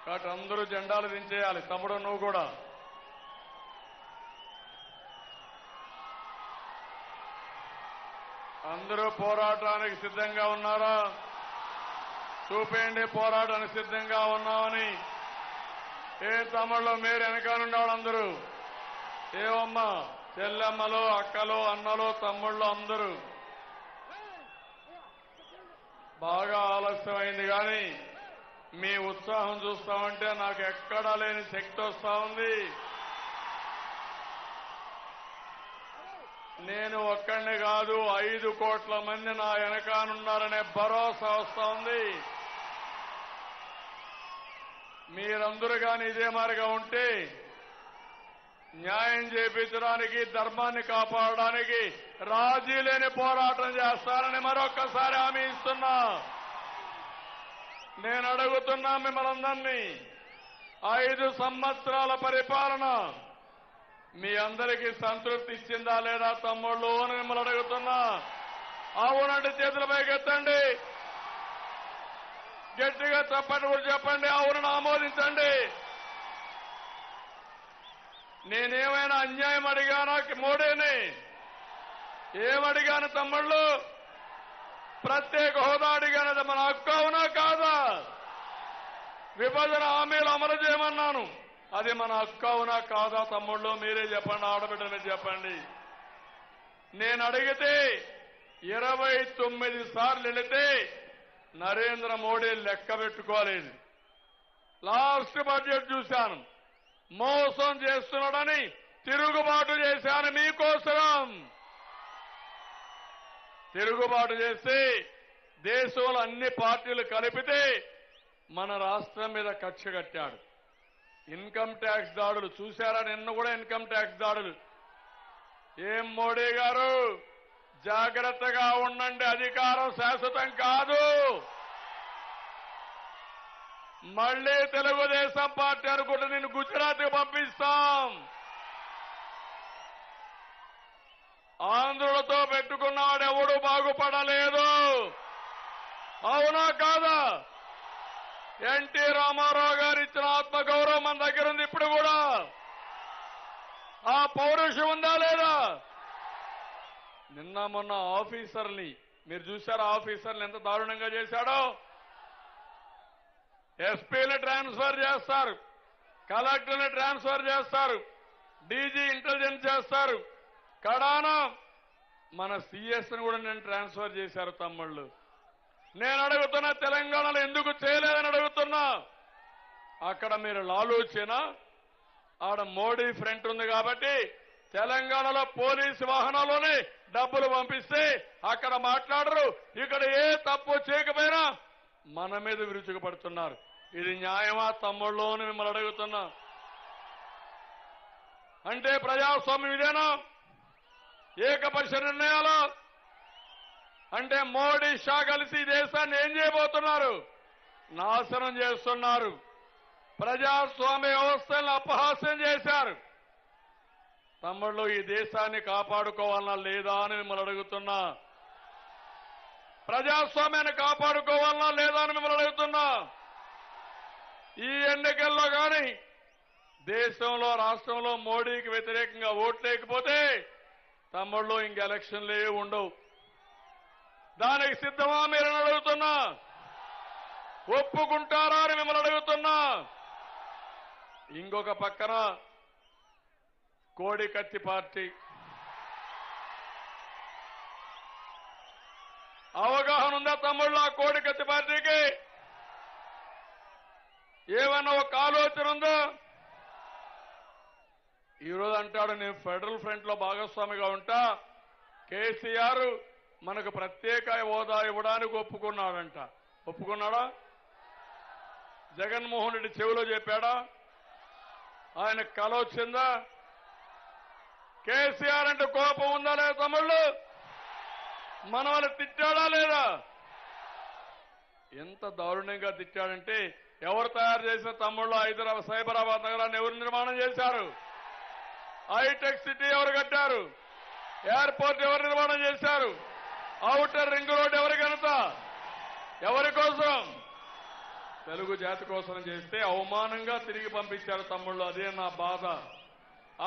కాబట్టి అందరూ జెండాలు దించేయాలి. తమ్ముడు నువ్వు కూడా అందరూ పోరాటానికి సిద్ధంగా ఉన్నారా? చూపేయండి పోరాటానికి సిద్ధంగా ఉన్నామని. ఏ తమ్ముళ్ళు మీరు వెనకాలండి వాళ్ళందరూ, ఏవమ్మా చెల్లెమ్మలు, అక్కలు, అన్నలు, తమ్ముళ్ళు అందరూ బాగా ఆలస్యమైంది కానీ మీ ఉత్సాహం చూస్తామంటే నాకు ఎక్కడా లేని శక్తి వస్తా ఉంది. నేను ఒక్కడిని కాదు 5 కోట్ల మంది నా వెనకానున్నారనే భరోసా వస్తా ఉంది. మీరందరూ కానీ ఇదే మారిగా ఉంటే న్యాయం చేపించడానికి, ధర్మాన్ని కాపాడడానికి రాజీ లేని పోరాటం చేస్తారని మరొక్కసారి హామీ ఇస్తున్నా. నేను అడుగుతున్నా మిమ్మల్ని అందరినీ, 5 సంవత్సరాల పరిపాలన మీ అందరికీ సంతృప్తి ఇచ్చిందా లేదా తమ్ముళ్ళు అని మిమ్మల్ని అడుగుతున్నా. అవునంటే చేతుల పైకి ఎత్తండి, గట్టిగా చప్పటి కూడా చెప్పండి, అవునని ఆమోదించండి. నేనేమైనా అన్యాయం అడిగానా మోడీని? ఏమడిగాను తమ్ముళ్ళు? ప్రత్యేక హోదా అడిగానది మన హక్కు అవునా కాదా? విభజన హామీలు అమలు చేయమన్నాను, అది మన హక్కు అవునా కాదా తమ్ముళ్ళు? మీరే చెప్పండి, ఆడబిడ్డల మీద చెప్పండి. నేను అడిగితే 29 సార్లు వెళితే నరేంద్ర మోడీ లెక్క పెట్టుకోలేదు. లాస్ట్ బడ్జెట్ చూశాను, మోసం చేస్తున్నాడని తిరుగుబాటు చేశాను. మీకోసం తిరుగుబాటు చేసి దేశంలో అన్ని పార్టీలు కలిపితే మన రాష్ట్రం మీద కక్ష కట్టాడు. ఇన్కమ్ ట్యాక్స్ దాడులు చూశారా? నిన్న కూడా ఇన్కమ్ ట్యాక్స్ దాడులు. ఏం మోడీ గారు జాగ్రత్తగా ఉండండి, అధికారం శాశ్వతం కాదు. మళ్లీ తెలుగుదేశం పార్టీ అనుకుంటే నిన్ను గుజరాత్కి పంపిస్తాం. ఆంధ్రులతో పెట్టుకున్నవాడు ఎవడు బాగుపడలేదు, అవునా కాదా? ఎన్టీ రామారావు గారు ఇచ్చిన ఆత్మగౌరవం మన దగ్గర ఉంది. ఇప్పుడు కూడా ఆ పౌరుషం ఉందా లేదా? నిన్న మొన్న ఆఫీసర్ని మీరు చూశారు, ఆఫీసర్లు ఎంత దారుణంగా చేశాడో. ఎస్పీని ట్రాన్స్ఫర్ చేస్తారు, కలెక్టర్ని ట్రాన్స్ఫర్ చేస్తారు, డీజీ ఇంటెలిజెన్స్ చేస్తారు, కడాన మన సీఎస్ని కూడా నేను ట్రాన్స్ఫర్ చేశారు తమ్ముళ్ళు. నేను అడుగుతున్నా, తెలంగాణలో ఎందుకు చేయలేదని అడుగుతున్నా. అక్కడ మీరు లాలూచేనా? ఆడ మోడీ ఫ్రంట్ ఉంది కాబట్టి తెలంగాణలో పోలీసు వాహనాల్లోనే డబ్బులు పంపిస్తే అక్కడ మాట్లాడరు, ఇక్కడ ఏ తప్పు చేయకపోయినా మన మీద విరుచుకుపడుతున్నారు. ఇది న్యాయమా తమ్ముళ్ళు అని మిమ్మల్ని అడుగుతున్నా. అంటే ప్రజాస్వామ్యం ఇదేనా? ఏకపక్ష నిర్ణయాలు అంటే మోడీ షా కలిసి దేశాన్ని ఏం చేయబోతున్నారు? నాశనం చేస్తున్నారు. ప్రజాస్వామ్య వ్యవస్థలను అపహాస్యం చేశారు. తమ్ముళ్ళు, ఈ దేశాన్ని కాపాడుకోవాలన్నా లేదా అని మిమ్మల్ని అడుగుతున్నా. ప్రజాస్వామ్యాన్ని కాపాడుకోవాలన్నా లేదా అని మిమ్మల్ని అడుగుతున్నా. ఈ ఎన్నికల్లో కానీ దేశంలో, రాష్ట్రంలో మోడీకి వ్యతిరేకంగా ఓట్లేకపోతే తమ్ముళ్ళు ఇంక ఎలక్షన్లే ఉండవు. దానికి సిద్ధమా మీరని అడుగుతున్నా. ఒప్పుకుంటారా అని మిమ్మల్ని అడుగుతున్నా. ఇంకొక పక్కన కోడికత్తి పార్టీ అవగాహన ఉందా తమ్ముళ్ళు? ఆ కోడికత్తి పార్టీకి ఏమన్నా ఒక ఆలోచన ఉందా? ఈరోజు అంటాడు నేను ఫెడరల్ ఫ్రంట్ లో భాగస్వామిగా ఉంటా, కేసీఆర్ మనకు ప్రత్యేక హోదా ఇవ్వడానికి ఒప్పుకున్నాడంట. ఒప్పుకున్నాడా? జగన్మోహన్ రెడ్డి చెవిలో చెప్పాడా? ఆయన కల వచ్చిందా? కేసీఆర్ అంటే కోపం ఉందా లేదా తమ్ముళ్ళు? మన వాళ్ళు తిట్టాడా లేదా? ఎంత దారుణంగా తిట్టాడంటే, ఎవరు తయారు చేసిన తమ్ముళ్ళు హైదరాబాద్ సైబరాబాద్ నగరాన్ని ఎవరు నిర్మాణం చేశారు? హైటెక్ సిటీ ఎవరు కట్టారు? ఎయిర్పోర్ట్ ఎవరు నిర్మాణం చేశారు? ఔటర్ రింగ్ రోడ్ ఎవరి ఘనత? ఎవరి కోసం? తెలుగు జాతి కోసం చేస్తే అవమానంగా తిరిగి పంపించారు తమ్ముళ్ళు. అదే నా బాధ.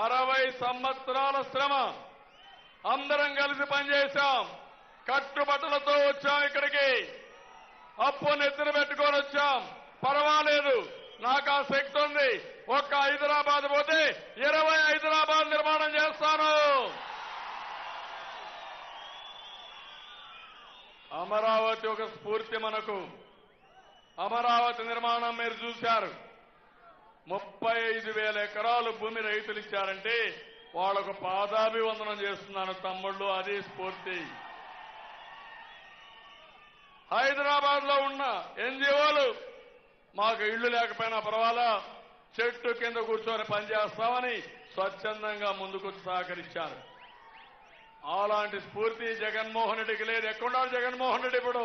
60 సంవత్సరాల శ్రమ, అందరం కలిసి పనిచేశాం, కట్టుబట్టలతో వచ్చాం ఇక్కడికి, అప్పు నెత్తిన పెట్టుకొని వచ్చాం. పర్వాలేదు, నాకు ఆ శక్తి ఉంది. ఒక్క హైదరాబాద్ పోతే 20 హైదరాబాద్ నిర్మాణం చేస్తాను. అమరావతి ఒక స్ఫూర్తి మనకు. అమరావతి నిర్మాణం మీరు చూశారు. 35,000 ఎకరాలు భూమి రైతులు ఇచ్చారంటే వాళ్లకు పాదాభివందనం చేస్తున్నాను తమ్ముళ్ళు. అది స్ఫూర్తి. హైదరాబాద్ లో ఉన్న ఎన్జిఓలు మాకు ఇళ్లు లేకపోయినా పర్వాలా, చెట్టు కింద కూర్చొని పనిచేస్తామని స్వచ్ఛందంగా ముందుకు సహకరించారు. అలాంటి స్ఫూర్తి జగన్మోహన్ రెడ్డికి లేదు. ఎక్కడున్నాడు జగన్మోహన్ రెడ్డి? ఇప్పుడు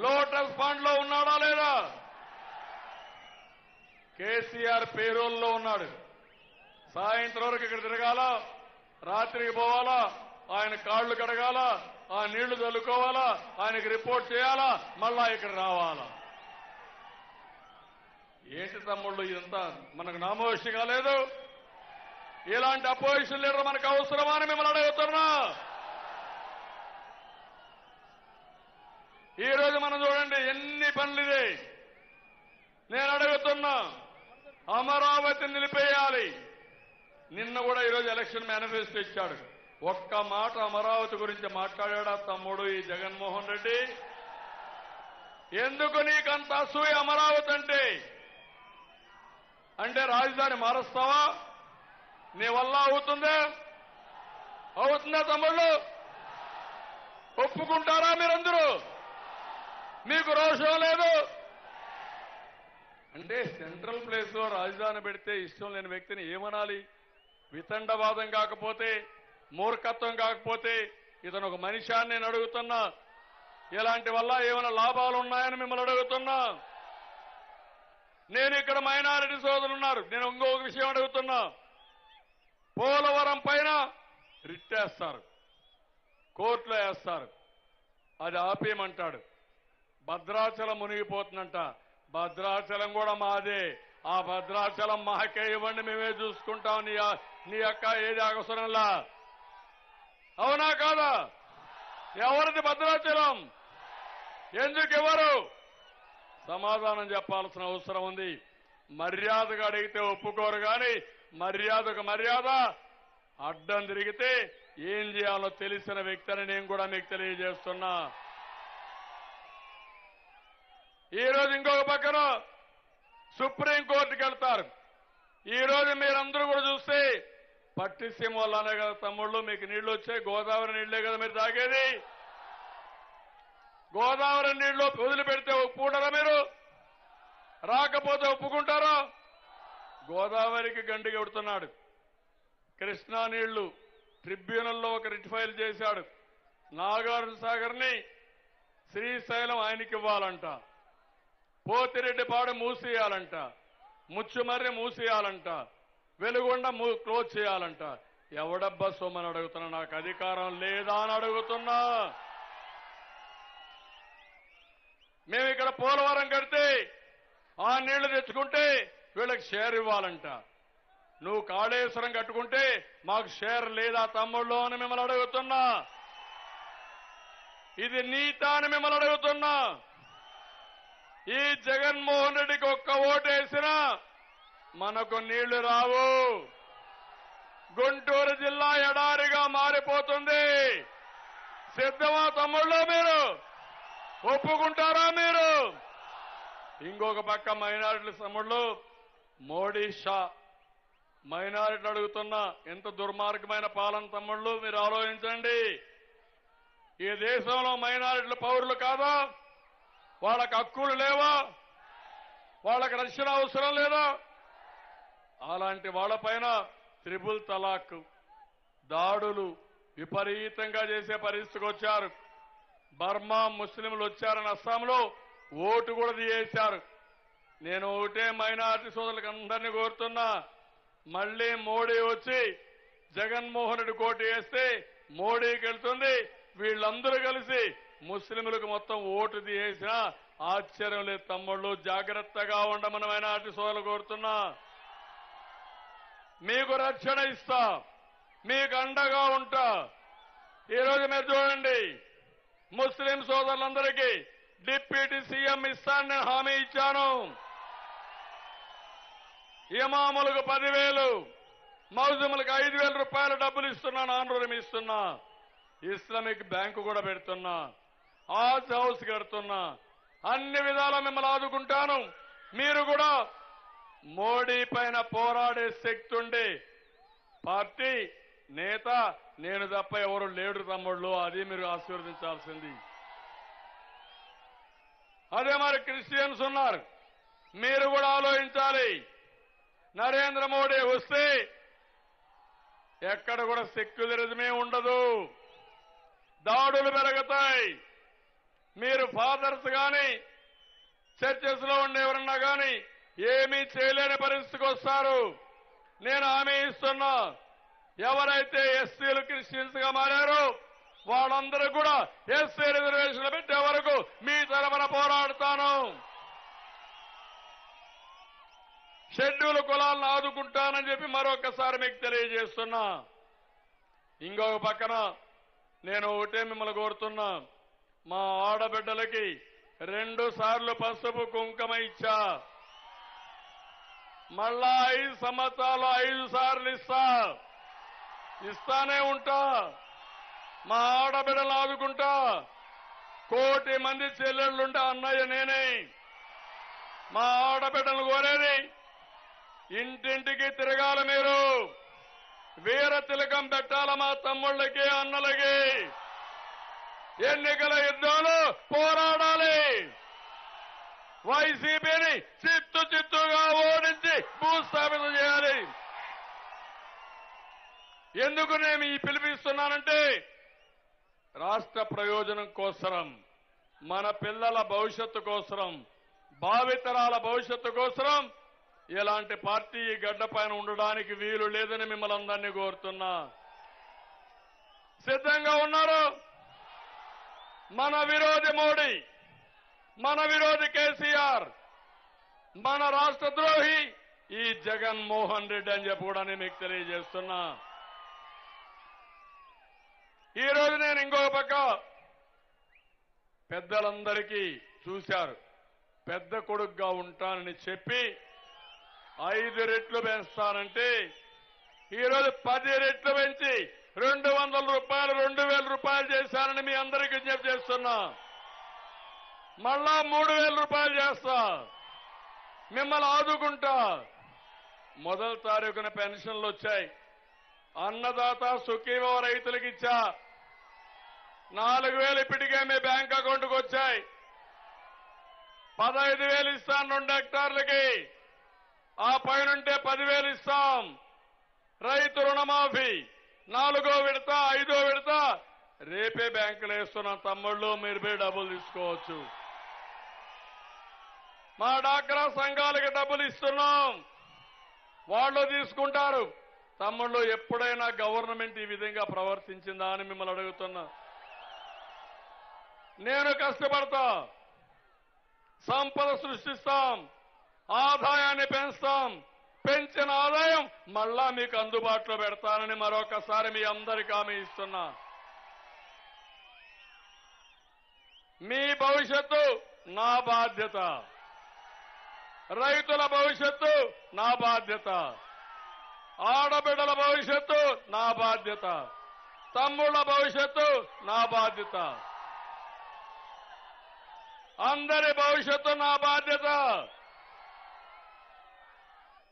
లోటస్ ఫండ్ లో ఉన్నాడా లేదా? కేసీఆర్ పేరోల్లో ఉన్నాడు. సాయంత్రం వరకు ఇక్కడ తిరగాల, రాత్రికి పోవాలా, ఆయన కాళ్లు కడగాల, ఆ నీళ్లు చల్లుకోవాలా, ఆయనకి రిపోర్ట్ చేయాలా, మళ్ళా ఇక్కడ రావాలా. ఏంటి తమ్ముళ్ళు ఇదంతా? మనకు నామోషిగా లేదు. ఇలాంటి అపోజిషన్ లీడర్ మనకు అవసరమా అని మిమ్మల్ని అడుగుతున్నా. ఈ రోజు మనం చూడండి ఎన్ని పనులిదే. నేను అడుగుతున్నా, అమరావతి నిలిపేయాలి. నిన్న కూడా ఈరోజు ఎలక్షన్ మేనిఫెస్టో ఇచ్చాడు. ఒక్క మాట అమరావతి గురించి మాట్లాడా తమ్ముడు ఈ జగన్మోహన్ రెడ్డి? ఎందుకు నీకంత అసూయ అమరావతి అంటే రాజధాని మారుస్తావా? నీ వల్ల అవుతుందా తమ్ముళ్ళు? ఒప్పుకుంటారా మీరందరూ? మీకు రోషం లేదు అంటే సెంట్రల్ ప్లేస్ లో రాజధాని పెడితే ఇష్టం లేని వ్యక్తిని ఏమనాలి? వితండవాదం కాకపోతే, మూర్ఖత్వం కాకపోతే ఇతను ఒక మనిషి అని నేను అడుగుతున్నా. ఇలాంటి వల్ల ఏమైనా లాభాలు ఉన్నాయని మిమ్మల్ని అడుగుతున్నా. నేను ఇక్కడ మైనారిటీ సోదరులు ఉన్నారు. నేను ఇంకొక విషయం అడుగుతున్నా. పోలవరం పైన రిట్టేస్తారు, కోర్టులో వేస్తారు, అది ఆపేయమంటాడు. భద్రాచలం మునిగిపోతుందంట. భద్రాచలం కూడా మాదే. ఆ భద్రాచలం మాకే ఇవ్వండి, మేమే చూసుకుంటాం. నీ యొక్క ఏది అవసరంలా. అవునా కాదా? ఎవరిది భద్రాచలం? ఎందుకు ఇవ్వరు? సమాధానం చెప్పాల్సిన అవసరం ఉంది. మర్యాదగా అడిగితే ఒప్పుకోరు కానీ మర్యాదకు మర్యాద, అడ్డం తిరిగితే ఏం చేయాలో తెలిసిన వ్యక్తి అని నేను కూడా మీకు తెలియజేస్తున్నా. ఈ రోజు ఇంకొక పక్కన సుప్రీంకోర్టుకి వెళ్తారు. ఈ రోజు మీరందరూ కూడా చూస్తే పట్టిసీమ వల్లనే కదా తమ్ముళ్ళు మీకు నీళ్లు వచ్చాయి. గోదావరి నీళ్లే కదా మీరు తాగేది. గోదావరి నీళ్లు వదిలిపెడితే ఒప్పుకుంటారా మీరు? రాకపోతే ఒప్పుకుంటారా? గోదావరికి గండి కొడుతున్నాడు. కృష్ణా నీళ్లు ట్రిబ్యునల్లో ఒక రిట్ ఫైల్ చేశాడు. నాగార్జున సాగర్ని శ్రీశైలం ఆయనకి ఇవ్వాలంట, పోతిరెడ్డిపాడు మూసేయాలంట, ముచ్చుమర్రి మూసేయాలంట, వెలుగొండ క్లోజ్ చేయాలంట. ఎవడబ్బా సొమ్మని అడుగుతున్నా. నాకు అధికారం లేదా అని అడుగుతున్నా. మేము ఇక్కడ పోలవరం కడితే ఆ నీళ్లు తెచ్చుకుంటే వీళ్ళకి షేర్ ఇవ్వాలంట. నువ్వు కాళేశ్వరం కట్టుకుంటే మాకు షేర్ లేదా తమ్ముళ్ళు అని మిమ్మల్ని అడుగుతున్నా. ఇది నీతా అని మిమ్మల్ని అడుగుతున్నా. ఈ జగన్మోహన్ రెడ్డికి ఒక్క ఓటేసినా మనకు నీళ్లు రావు. గుంటూరు జిల్లా ఎడారిగా మారిపోతుంది. సిద్ధమా తమ్ముళ్ళు? మీరు ఒప్పుకుంటారా? మీరు ఇంకొక పక్క మైనారిటీల తమ్ముళ్ళు మోడీ షా మైనారిటీలు అడుగుతున్నా. ఎంత దుర్మార్గమైన పాలన తమ్ముళ్ళు, మీరు ఆలోచించండి. ఈ దేశంలో మైనారిటీలు పౌరులు కాదా? వాళ్ళకి హక్కులు లేవా? వాళ్ళకి రక్షణ అవసరం లేదా? అలాంటి వాళ్ళపైన త్రిపుల్ తలాక్ దాడులు విపరీతంగా చేసే పరిస్థితికి వచ్చారు. బర్మా ముస్లింలు వచ్చారని అస్సాంలో ఓటు కూడా తీయేశారు. నేను ఒకటే మైనారిటీ సోదరులకు అందరినీ కోరుతున్నా, మళ్లీ మోడీ వచ్చి జగన్మోహన్ రెడ్డి కోటు వేస్తే మోడీకి వెళ్తుంది. వీళ్ళందరూ కలిసి ముస్లింలకు మొత్తం ఓటు తీసేసినా ఆశ్చర్యం లేదు తమ్ముళ్ళు, జాగ్రత్తగా ఉండమని మైనార్టీ సోదరులు కోరుతున్నా. మీకు రక్షణ ఇస్తా, మీకు అండగా ఉంటా. ఈరోజు మీరు చూడండి, ముస్లిం సోదరులందరికీ డిప్యూటీ సీఎం ఇస్తానని నేను హామీ ఇచ్చాను. ఇమాములకు 10,000, మౌజుములకు 5,000 రూపాయల డబ్బులు ఇస్తున్నా, నాన్ రుణం ఇస్తున్నా. ఇస్లామిక్ బ్యాంకు కూడా పెడుతున్నా, ఆజ్ హౌస్ కడుతున్నా. అన్ని విధాలా మిమ్మల్ని ఆదుకుంటాను. మీరు కూడా మోడీ పైన పోరాడే శక్తి ఉండే పార్టీ నేత నేను తప్ప ఎవరు లేడు తమ్ముళ్ళు. అది మీరు ఆశీర్వదించాల్సింది. అదే మరి క్రిస్టియన్స్ ఉన్నారు, మీరు కూడా ఆలోచించాలి. నరేంద్ర మోడీ వస్తే ఎక్కడ కూడా సెక్యులరిజమే ఉండదు, దాడులు పెరుగుతాయి. మీరు ఫాదర్స్ గాని చర్చెస్ లో ఉండే ఎవరన్నా గాని ఏమీ చేయలేని పరిస్థితికి వస్తారు. నేను హామీ ఇస్తున్నా, ఎవరైతే ఎస్సీలు క్రిస్టియన్స్ గా మారారో వాళ్ళందరూ కూడా ఎస్సీ రిజర్వేషన్లు పెట్టే వరకు మీ తరఫున పోరాడతాను. షెడ్యూల్ కులాలను ఆదుకుంటానని చెప్పి మరొకసారి మీకు తెలియజేస్తున్నా. ఇంకొక పక్కన నేను ఒకటే మిమ్మల్ని కోరుతున్నా, మా ఆడబిడ్డలకి 2 సార్లు పసుపు కుంకుమ ఇచ్చా, మళ్ళా 5 సంవత్సరాలు 5 సార్లు ఇస్తానే ఉంటా. మా ఆడబిడ్డలు ఆదుకుంటా. 1 కోటి మంది చెల్లెళ్లుంటే అన్నయ్య నేనే. మా ఆడబిడ్డలు కోరేది ఇంటింటికి తిరగాలి, మీరు వీర తిలకం పెట్టాల మా తమ్ముళ్ళకి అన్నలకి. ఎన్నికల యుద్ధంలో పోరాడాలి. వైసీపీని చిత్తుగా ఓడించి భూస్థాపితం చేయాలి. ఎందుకు నేను ఈ పిలిపిస్తున్నానంటే రాష్ట్ర ప్రయోజనం కోసరం, మన పిల్లల భవిష్యత్తు కోసరం, భావితరాల భవిష్యత్తు కోసరం ఇలాంటి పార్టీ ఈ గడ్డ పైన ఉండడానికి వీలు లేదని మిమ్మల్ని అందరినీ కోరుతున్నా. సిద్ధంగా ఉన్నారు? మన విరోధి మోడీ, మన విరోధి కేసీఆర్, మన రాష్ట్ర ద్రోహి ఈ జగన్మోహన్ రెడ్డి అని చెప్పి కూడా నేను మీకు తెలియజేస్తున్నా. ఈ రోజు నేను ఇంకొక పక్క పెద్దలందరికీ చూశారు, పెద్ద కొడుకుగా ఉంటానని చెప్పి 5 రెట్లు పెంచుతానంటే ఈరోజు 10 రెట్లు పెంచి 200 రూపాయలు 2,000 రూపాయలు చేశానని మీ అందరికీ విజ్ఞప్తి చేస్తున్నా. మళ్ళా 3,000 రూపాయలు చేస్తా, మిమ్మల్ని ఆదుకుంటా. మొదటి తారీఖున పెన్షన్లు వచ్చాయి. అన్నదాత సుఖీభవ రైతులకు ఇచ్చా. 4,000 ఇప్పటికే మీ బ్యాంక్ అకౌంట్కి వచ్చాయి. 15,000 ఇస్తాను 2 హెక్టార్లకి. ఆ పైనుంటే 10,000 ఇస్తాం. రైతు రుణమాఫీ 4వ విడత 5వ విడత రేపే బ్యాంకులో వేస్తున్నాం తమ్ముళ్ళు, మీరు పోయి డబ్బులు తీసుకోవచ్చు. మా డాక్రా సంఘాలకి డబ్బులు ఇస్తున్నాం, వాళ్ళు తీసుకుంటారు. తమ్ముళ్ళు, ఎప్పుడైనా గవర్నమెంట్ ఈ విధంగా ప్రవర్తించిందా అని మిమ్మల్ని అడుగుతున్నా. నేను కష్టపడతా, సంపద సృష్టిస్తాం, ఆదాయాన్ని పెంచుతాం. పెంచిన ఆదాయం మళ్ళా మీకు అందుబాటులో పెడతానని మరొకసారి మీ అందరికీ హామీ ఇస్తున్నా. మీ భవిష్యత్తు నా బాధ్యత, రైతుల భవిష్యత్తు నా బాధ్యత, ఆడబిడ్డల భవిష్యత్తు నా బాధ్యత, తమ్ముళ్ల భవిష్యత్తు నా బాధ్యత, అందరి భవిష్యత్తు నా బాధ్యత.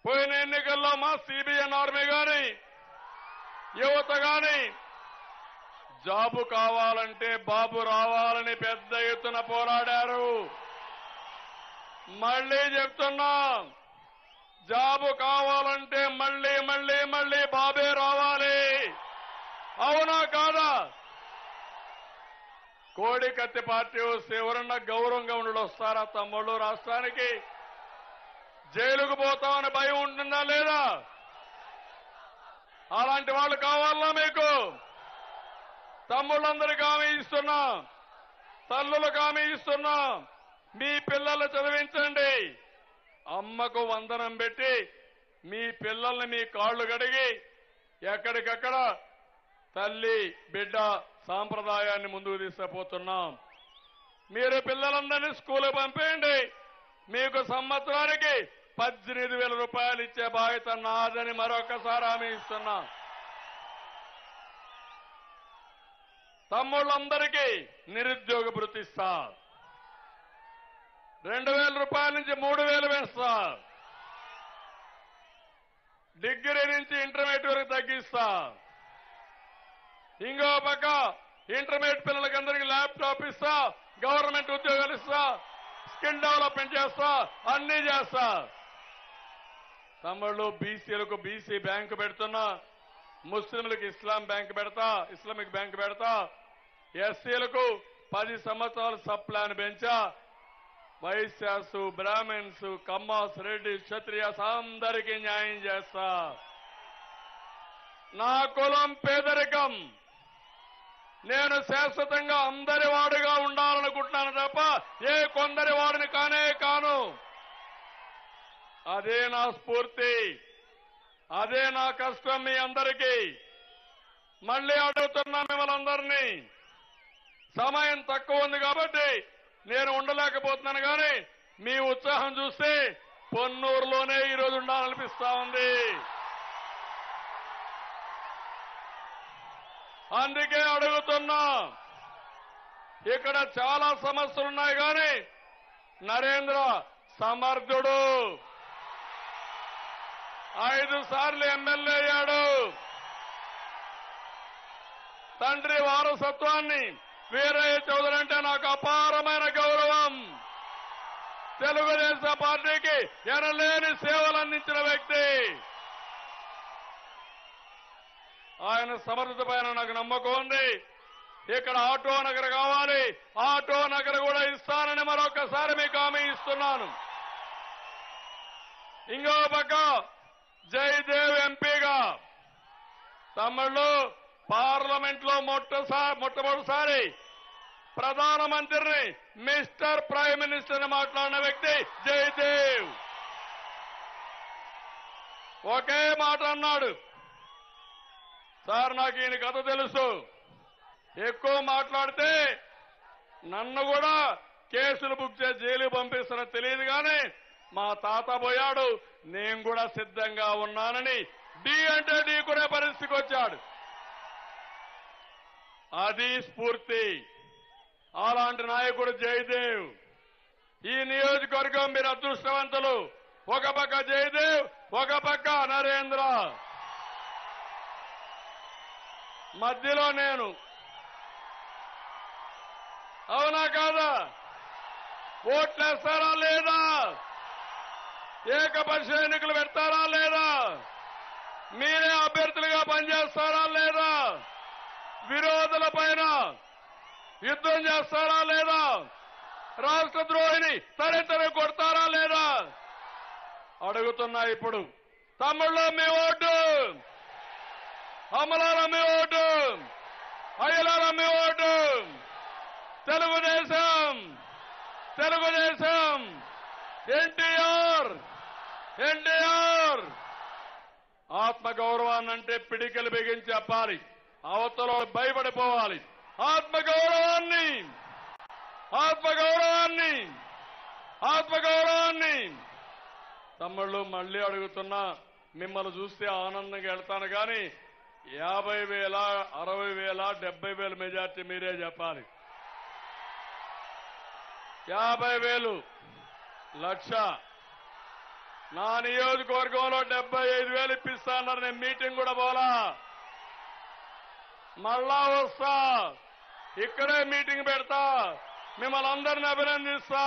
పోయిన ఎన్నికల్లో మా సిబిఎన్ ఆర్మీ గాని యువత గాని జాబు కావాలంటే బాబు రావాలని పెద్ద ఎత్తున పోరాడారు. మళ్లీ చెప్తున్నా, జాబు కావాలంటే మళ్లీ మళ్లీ మళ్లీ బాబే రావాలి. అవునా కాదా? కోడి కత్తి పార్టీ వస్తే ఎవరన్నా గౌరవంగా ఉండడం వస్తారా తమ్ముళ్ళు? రాష్ట్రానికి జైలుకు పోతామని భయం ఉంటుందా లేదా? అలాంటి వాళ్ళు కావాలా మీకు? తమ్ముళ్ళందరికీ హామీ ఇస్తున్నా, తల్లులకు హామీ ఇస్తున్నా, మీ పిల్లలు చదివించండి. అమ్మకు వందనం పెట్టి మీ పిల్లల్ని మీ కాళ్లు కడిగి ఎక్కడికక్కడ తల్లి బిడ్డ సాంప్రదాయాన్ని ముందుకు తీసుకుపోతున్నాం. మీరు పిల్లలందరినీ స్కూల్ పంపేయండి. మీకు సంవత్సరానికి 18,000 రూపాయలు ఇచ్చే బాధ్యత నాదని మరొకసారి హామీ ఇస్తున్నా. తమ్ముళ్ళందరికీ నిరుద్యోగ భృతి ఇస్తా. 2,000 రూపాయల నుంచి 3,000 వేస్తా. డిగ్రీ నుంచి ఇంటర్మీడియట్ వరకు తగ్గిస్తా. ఇంకో పక్క ఇంటర్మీడియట్ పిల్లలకి అందరికీ ల్యాప్టాప్ ఇస్తా. గవర్నమెంట్ ఉద్యోగాలు ఇస్తా. స్కిల్ డెవలప్మెంట్ చేస్తా. అన్ని చేస్తా. తమ్ముళ్ళు బీసీలకు బీసీ బ్యాంకు పెడుతున్నా. ముస్లింలకు ఇస్లామిక్ బ్యాంకు పెడతా. ఎస్సీలకు 10 సంవత్సరాలు సబ్ ప్లాన్ పెంచా. వైశ్యాసు, బ్రాహ్మణ్స్, కమ్మాస్, రెడ్డి, క్షత్రియాస్ అందరికీ న్యాయం చేస్తా. నా కులం పేదరికం. నేను శాశ్వతంగా అందరి వాడిగా ఉండాలనుకుంటున్నాను తప్ప ఏ కొందరి వాడిని కానే కాను. అదే నా స్ఫూర్తి. అదే నా కష్టం. మీ అందరికీ మళ్లీ అడుగుతున్నా మిమ్మల్ని అందరినీ. సమయం తక్కువ ఉంది కాబట్టి నేను ఉండలేకపోతున్నాను, కానీ మీ ఉత్సాహం చూస్తే పొన్నూరులోనే ఈరోజు ఉండాలనిపిస్తా ఉంది. అందుకే అడుగుతున్నా. ఇక్కడ చాలా సమస్యలున్నాయి, కానీ నరేంద్ర సమర్థుడు. 5 సార్లు ఎమ్మెల్యే అయ్యాడు. తండ్రి వారసత్వాన్ని వీరయ్య చౌదరి అంటే నాకు అపారమైన గౌరవం. తెలుగుదేశం పార్టీకి ఎనలేని సేవలు అందించిన వ్యక్తి. ఆయన సమర్థత పైన నాకు నమ్మకం ఉంది. ఇక్కడ ఆటో నగర్ కావాలి. ఆటో నగర్ కూడా ఇస్తానని మరొకసారి మీకు హామీ ఇస్తున్నాను. ఇంకో పక్క జయదేవ్ ఎంపీగా తమిళలో పార్లమెంట్ లో మొట్టమొదటిసారి ప్రధానమంత్రిని మిస్టర్ ప్రైమ్ మినిస్టర్ మాట్లాడిన వ్యక్తి జయదేవ్. ఒకే మాట అన్నాడు, సార్ నాకు ఈయన కథ తెలుసు, ఎక్కువ మాట్లాడితే నన్ను కూడా కేసులు బుక్ చేసి జైలు పంపిస్తారో తెలియదు, కానీ మా తాత పోయాడు, నేను కూడా సిద్ధంగా ఉన్నానని ఢీ అంటే ఢీకునే పరిస్థితికి వచ్చాడు. అది స్ఫూర్తి. అలాంటి నాయకుడు జయదేవ్. ఈ నియోజకవర్గం మీరు అదృష్టవంతులు. ఒక పక్క జయదేవ్, ఒక పక్క నరేంద్ర, మధ్యలో నేను. అవునా కాదా? ఓట్లేస్తారా లేదా? ఏకపక్ష ఎన్నికలు పెడతారా లేదా? మీరే అభ్యర్థులుగా పనిచేస్తారా లేదా? విరోధుల పైన యుద్ధం చేస్తారా లేదా? రాష్ట్ర ద్రోహిని తరితరి కొడతారా లేదా? అడుగుతున్నా. ఇప్పుడు తమ్ముళ్ళు మీ ఓటు, అమలారా మీ ఓటు, అయ్యలారా మీ ఓటు. తెలుగుదేశం, తెలుగుదేశం, ఎన్టీఆర్, ఎన్టీఆర్. ఆత్మగౌరవాన్నంటే పిడికలు బిగించి చెప్పాలి, అవతల భయపడిపోవాలి. ఆత్మగౌరవాన్ని, ఆత్మగౌరవాన్ని, ఆత్మగౌరవాన్ని. తమ్ముళ్ళు మళ్లీ అడుగుతున్నా, మిమ్మల్ని చూస్తే ఆనందంగా వెళ్తాను, కానీ 50,000, 60,000, 70,000 మెజార్టీ మీరే చెప్పాలి. 50,000 లక్ష. నా నియోజకవర్గంలో 75,000 ఇప్పిస్తానన్నారు. నేను మీటింగ్ కూడా పోలా, మళ్ళా వస్తా, ఇక్కడే మీటింగ్ పెడతా, మిమ్మల్ని అందరిని అభినందిస్తా.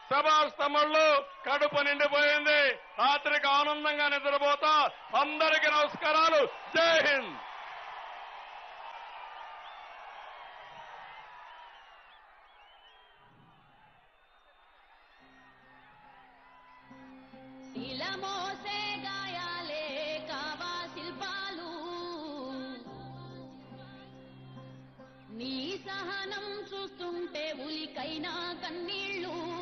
శభాష్ తమ్ముళ్ళు, కడుపు నిండిపోయింది, రాత్రికి ఆనందంగా నిద్రపోతా. అందరికీ నమస్కారాలు. జై హింద్. ఇలా మోసే గాయాలే కావా శిల్పాలు నీ సహా విధానం చూస్తుంటే ఉలికైనా కన్నీళ్లు